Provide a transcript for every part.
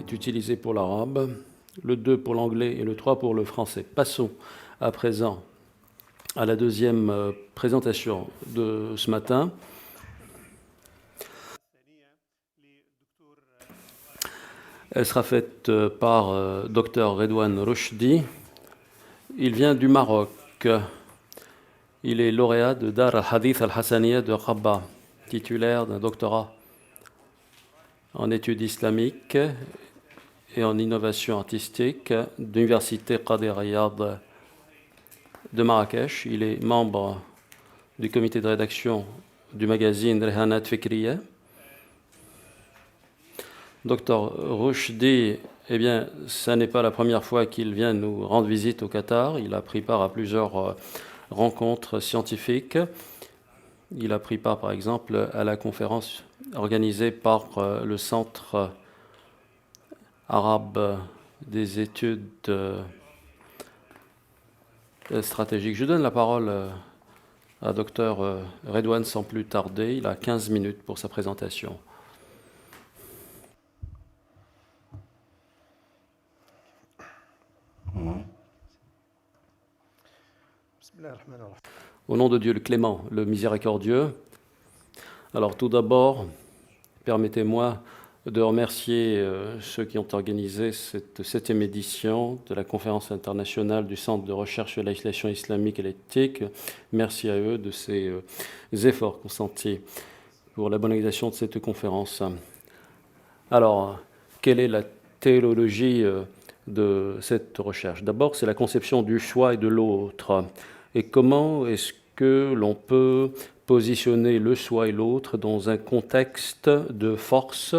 est utilisé pour l'arabe, le 2 pour l'anglais et le 3 pour le français. Passons à présent à la deuxième présentation de ce matin. Elle sera faite par Dr Redouane Rochdi. Il vient du Maroc. Il est lauréat de Dar al-Hadith al-Hassaniya de Rabat, titulaire d'un doctorat en études islamiques et en innovation artistique de l'université Qadi Riyad de Marrakech. Il est membre du comité de rédaction du magazine Rehanat Fikriya. Docteur Rochdi, eh bien, ça n'est pas la première fois qu'il vient nous rendre visite au Qatar. Il a pris part à plusieurs rencontres scientifiques. Il a pris part, par exemple, à la conférence organisée par le Centre arabe des études stratégiques. Je donne la parole à Dr Redouane sans plus tarder. Il a 15 minutes pour sa présentation. Au nom de Dieu le clément, le miséricordieux. Alors tout d'abord, permettez-moi de remercier ceux qui ont organisé cette 7e édition de la conférence internationale du Centre de recherche sur la législation islamique et l'éthique. Merci à eux de ces efforts consentis pour la bonne organisation de cette conférence. Alors, quelle est la théologie de cette recherche? D'abord, c'est la conception du soi et de l'autre. Et comment est-ce que l'on peut positionner le soi et l'autre dans un contexte de force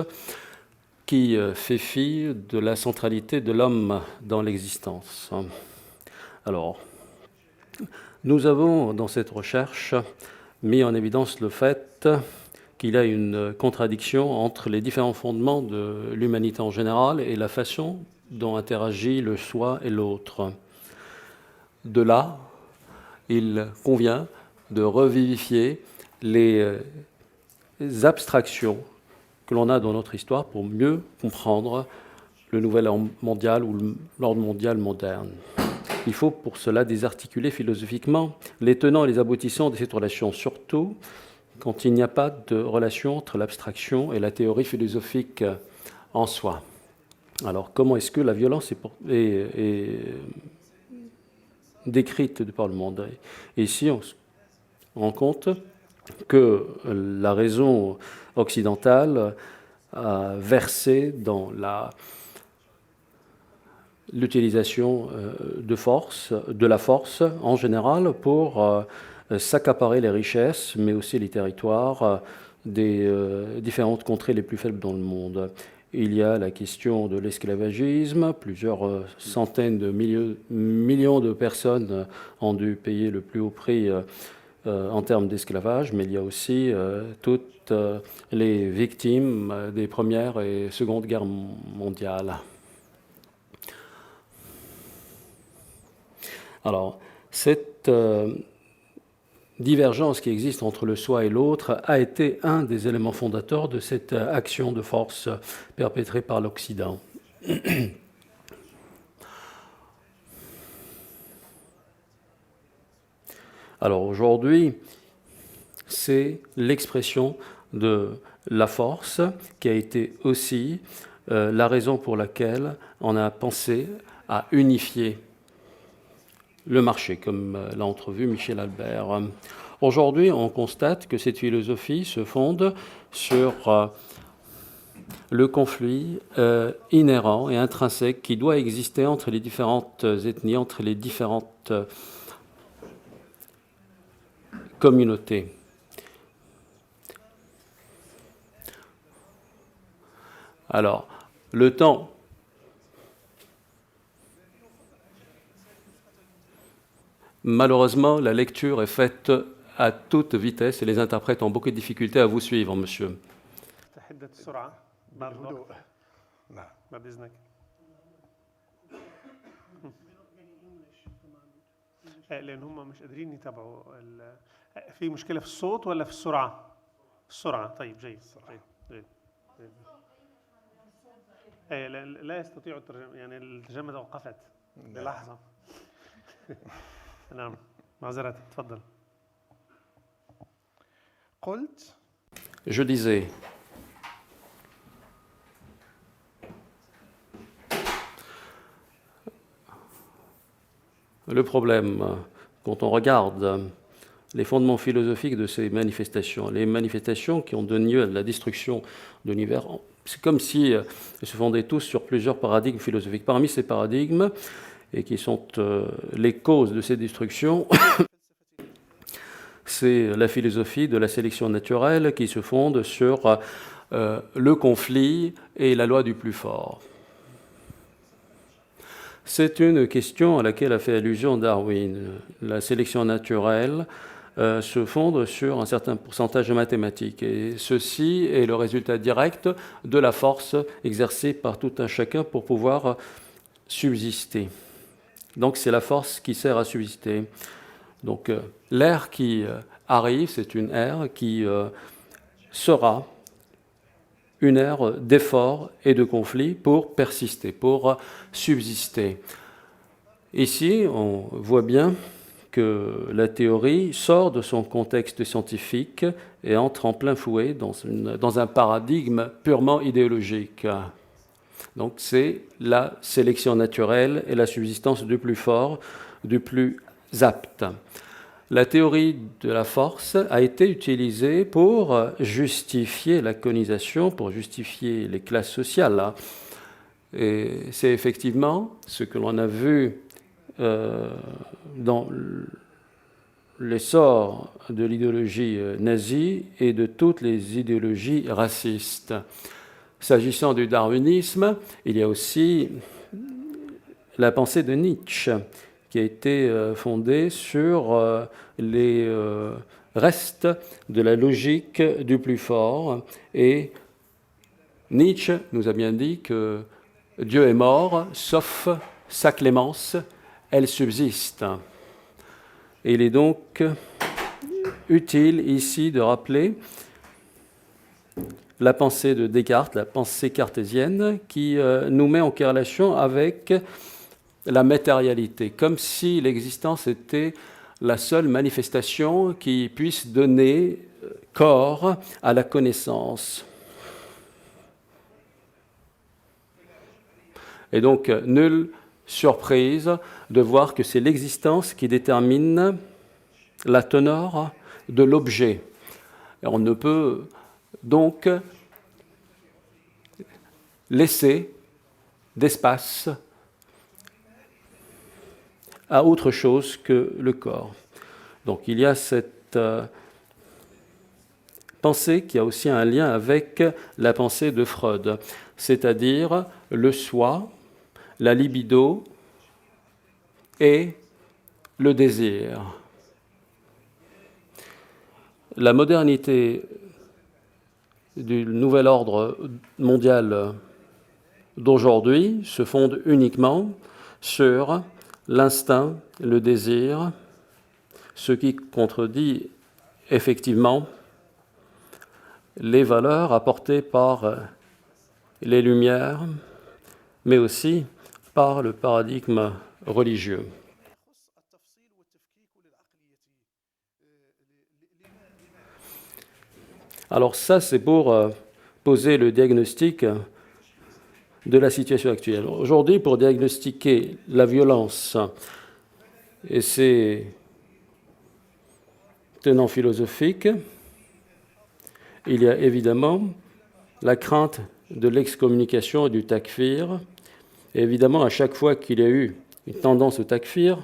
qui fait fi de la centralité de l'homme dans l'existence? Alors, nous avons dans cette recherche mis en évidence le fait qu'il y a une contradiction entre les différents fondements de l'humanité en général et la façon dont interagit le soi et l'autre. De là, il convient de revivifier les abstractions que l'on a dans notre histoire pour mieux comprendre le nouvel ordre mondial ou l'ordre mondial moderne. Il faut pour cela désarticuler philosophiquement les tenants et les aboutissants de cette relation, surtout quand il n'y a pas de relation entre l'abstraction et la théorie philosophique en soi. Alors, comment est-ce que la violence est décrite par le monde? Et ici, on se rend compte que la raison occidentale a versé dans l'utilisation de la force en général pour s'accaparer les richesses, mais aussi les territoires des différentes contrées les plus faibles dans le monde. Il y a la question de l'esclavagisme. Plusieurs centaines de millions de personnes ont dû payer le plus haut prix en termes d'esclavage, mais il y a aussi toutes les victimes des Premières et Secondes Guerres mondiales. Alors, cette divergence qui existe entre le soi et l'autre a été un des éléments fondateurs de cette action de force perpétrée par l'Occident. Alors aujourd'hui, c'est l'expression de la force qui a été aussi la raison pour laquelle on a pensé à unifier le marché, comme l'a entrevu Michel Albert. Aujourd'hui, on constate que cette philosophie se fonde sur le conflit inhérent et intrinsèque qui doit exister entre les différentes ethnies, entre les différentes communautés. Alors, le temps malheureusement, la lecture est faite à toute vitesse et les interprètes ont beaucoup de difficultés à vous suivre, monsieur. لأن هم مش قادرين يتابعوا في مشكلة في الصوت ولا في السرعة؟ السرعة طيب جيد جيد جيد لا يستطيع الترجمة، يعني الترجمة توقفت للحظة. نعم معذرة، تفضل. قلت Je disais, le problème, quand on regarde les fondements philosophiques de ces manifestations, les manifestations qui ont donné lieu à la destruction de l'univers, c'est comme si elles se fondaient tous sur plusieurs paradigmes philosophiques. Parmi ces paradigmes, et qui sont les causes de ces destructions, c'est la philosophie de la sélection naturelle qui se fonde sur le conflit et la loi du plus fort. C'est une question à laquelle a fait allusion Darwin. La sélection naturelle se fonde sur un certain pourcentage de mathématiques. Et ceci est le résultat direct de la force exercée par tout un chacun pour pouvoir subsister. Donc c'est la force qui sert à subsister. Donc l'ère qui arrive, c'est une ère qui sera une ère d'effort et de conflit pour persister, pour subsister. Ici, on voit bien que la théorie sort de son contexte scientifique et entre en plein fouet dans un paradigme purement idéologique. Donc c'est la sélection naturelle et la subsistance du plus fort, du plus apte. La théorie de la force a été utilisée pour justifier la colonisation, pour justifier les classes sociales. Et c'est effectivement ce que l'on a vu dans l'essor de l'idéologie nazie et de toutes les idéologies racistes. S'agissant du darwinisme, il y a aussi la pensée de Nietzsche, qui a été fondée sur les restes de la logique du plus fort. Et Nietzsche nous a bien dit que Dieu est mort, sauf sa clémence, elle subsiste. Et il est donc utile ici de rappeler la pensée de Descartes, la pensée cartésienne, qui nous met en corrélation avec la matérialité, comme si l'existence était la seule manifestation qui puisse donner corps à la connaissance. Et donc, nulle surprise de voir que c'est l'existence qui détermine la teneur de l'objet. Et on ne peut donc laisser d'espace à autre chose que le corps. Donc il y a cette pensée qui a aussi un lien avec la pensée de Freud, c'est-à-dire le soi, la libido et le désir. La modernité du nouvel ordre mondial d'aujourd'hui se fonde uniquement sur l'instinct, le désir, ce qui contredit effectivement les valeurs apportées par les Lumières, mais aussi par le paradigme religieux. Alors ça, c'est pour poser le diagnostic de la situation actuelle. Aujourd'hui, pour diagnostiquer la violence et ses tenants philosophiques, il y a évidemment la crainte de l'excommunication et du takfir. Et évidemment, à chaque fois qu'il y a eu une tendance au takfir,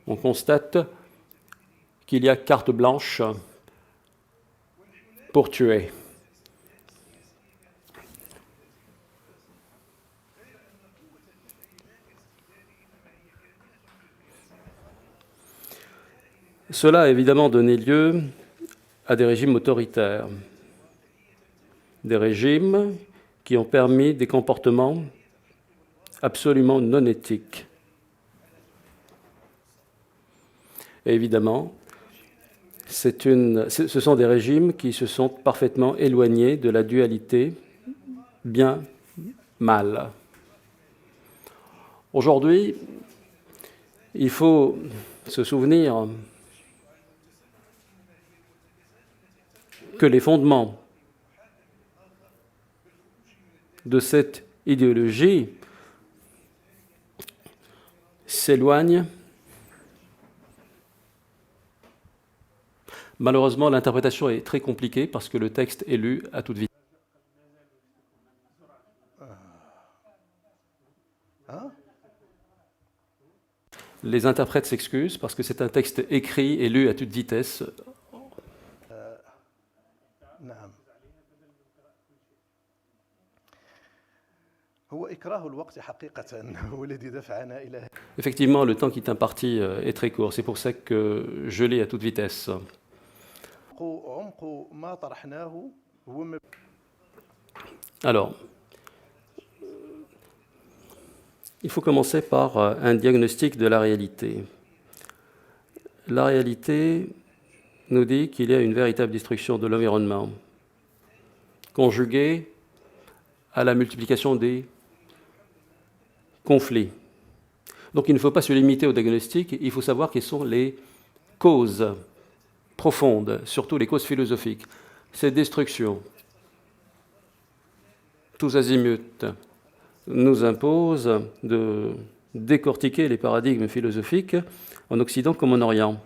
on constate qu'il y a carte blanche pour tuer. Cela a évidemment donné lieu à des régimes autoritaires, des régimes qui ont permis des comportements absolument non éthiques. Et évidemment, ce sont des régimes qui se sont parfaitement éloignés de la dualité bien mal. Aujourd'hui, il faut se souvenir que les fondements de cette idéologie s'éloignent. Malheureusement, l'interprétation est très compliquée parce que le texte est lu à toute vitesse. Les interprètes s'excusent parce que c'est un texte écrit et lu à toute vitesse. Effectivement, le temps qui est imparti est très court. C'est pour ça que je lis à toute vitesse. Alors, il faut commencer par un diagnostic de la réalité. La réalité nous dit qu'il y a une véritable destruction de l'environnement, conjuguée à la multiplication des conflits. Donc il ne faut pas se limiter au diagnostic, il faut savoir quelles sont les causes profondes, surtout les causes philosophiques. Cette destruction, tous azimuts, nous impose de décortiquer les paradigmes philosophiques en Occident comme en Orient.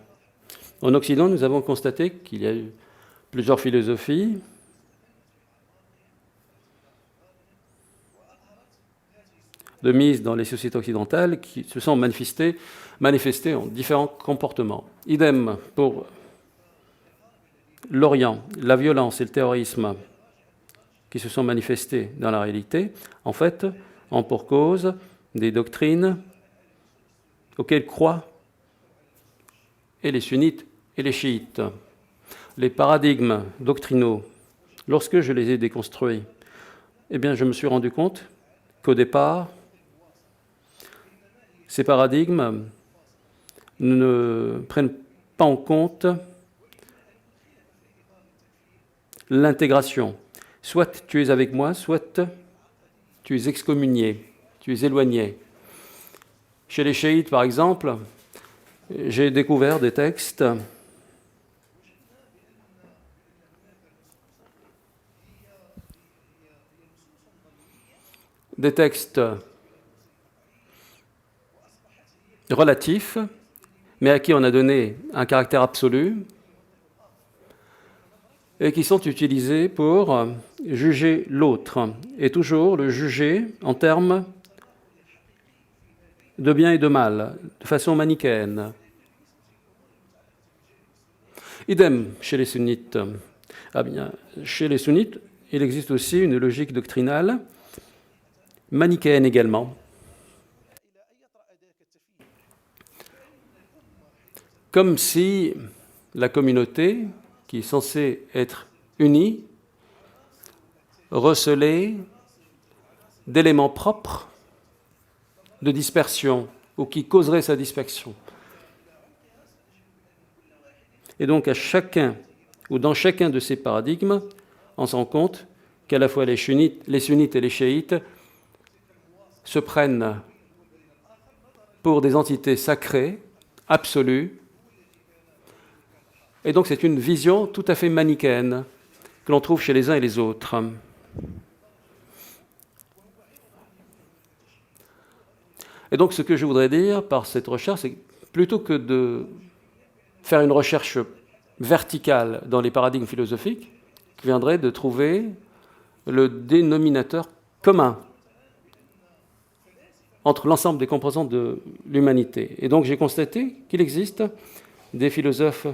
En Occident, nous avons constaté qu'il y a eu plusieurs philosophies de mise dans les sociétés occidentales qui se sont manifestées en différents comportements. Idem pour l'Orient, la violence et le terrorisme qui se sont manifestés dans la réalité, en fait, ont pour cause des doctrines auxquelles croient et les sunnites et les chiites. Les paradigmes doctrinaux, lorsque je les ai déconstruits, eh bien, je me suis rendu compte qu'au départ, ces paradigmes ne prennent pas en compte l'intégration. Soit tu es avec moi, soit tu es excommunié, tu es éloigné. Chez les chiites, par exemple, j'ai découvert des textes relatifs, mais à qui on a donné un caractère absolu, et qui sont utilisés pour juger l'autre, et toujours le juger en termes de bien et de mal, de façon manichéenne. Idem chez les sunnites. Ah bien, chez les sunnites, il existe aussi une logique doctrinale, manichéenne également. Comme si la communauté, qui est censée être unie, recelée d'éléments propres de dispersion ou qui causeraient sa dispersion. Et donc à chacun ou dans chacun de ces paradigmes, on se rend compte qu'à la fois les sunnites et les chiites se prennent pour des entités sacrées, absolues. Et donc c'est une vision tout à fait manichéenne que l'on trouve chez les uns et les autres. Et donc ce que je voudrais dire par cette recherche, c'est que plutôt que de faire une recherche verticale dans les paradigmes philosophiques, qui viendrait de trouver le dénominateur commun entre l'ensemble des composantes de l'humanité. Et donc j'ai constaté qu'il existe des philosophes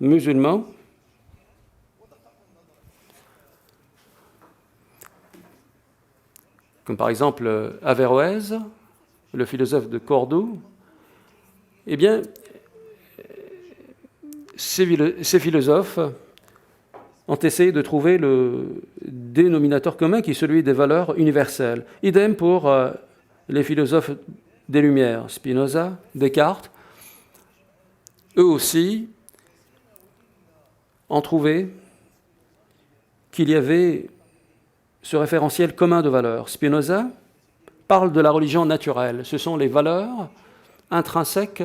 musulmans comme par exemple Averroès, le philosophe de Cordoue. Eh bien, ces philosophes ont essayé de trouver le dénominateur commun qui est celui des valeurs universelles. Idem pour les philosophes des Lumières, Spinoza, Descartes. Eux aussi ont trouvé qu'il y avait ce référentiel commun de valeurs. Spinoza parle de la religion naturelle. Ce sont les valeurs intrinsèques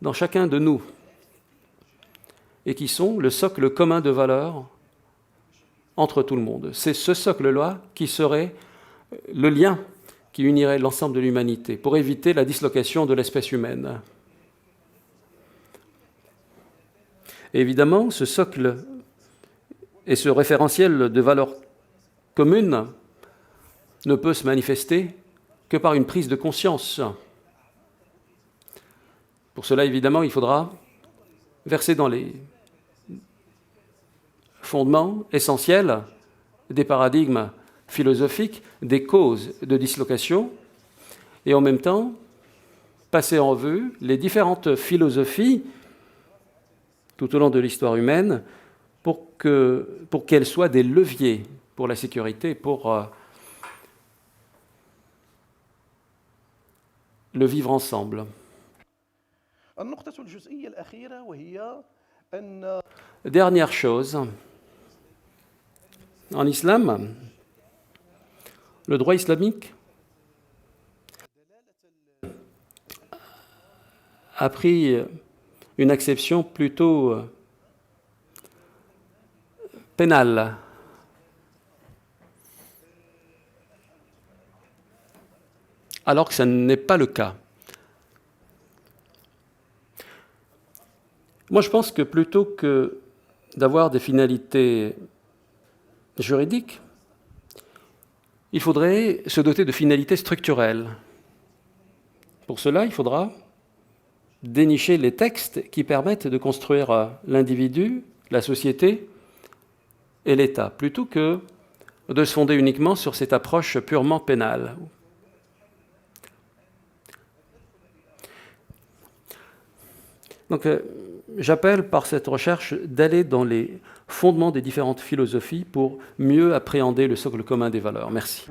dans chacun de nous et qui sont le socle commun de valeurs entre tout le monde. C'est ce socle-là qui serait le lien qui unirait l'ensemble de l'humanité pour éviter la dislocation de l'espèce humaine. Et évidemment, ce socle et ce référentiel de valeurs communes ne peut se manifester que par une prise de conscience. Pour cela, évidemment, il faudra verser dans les fondements essentiels des paradigmes philosophiques, des causes de dislocation, et en même temps passer en revue les différentes philosophies tout au long de l'histoire humaine pour qu'elles soient des leviers pour la sécurité, pour le vivre ensemble. Dernière chose, en islam, le droit islamique a pris une acception plutôt pénale. Alors que ça n'est pas le cas. Moi, je pense que plutôt que d'avoir des finalités juridiques, il faudrait se doter de finalités structurelles. Pour cela, il faudra dénicher les textes qui permettent de construire l'individu, la société et l'État, plutôt que de se fonder uniquement sur cette approche purement pénale. Donc, j'appelle par cette recherche d'aller dans les fondements des différentes philosophies pour mieux appréhender le socle commun des valeurs. Merci.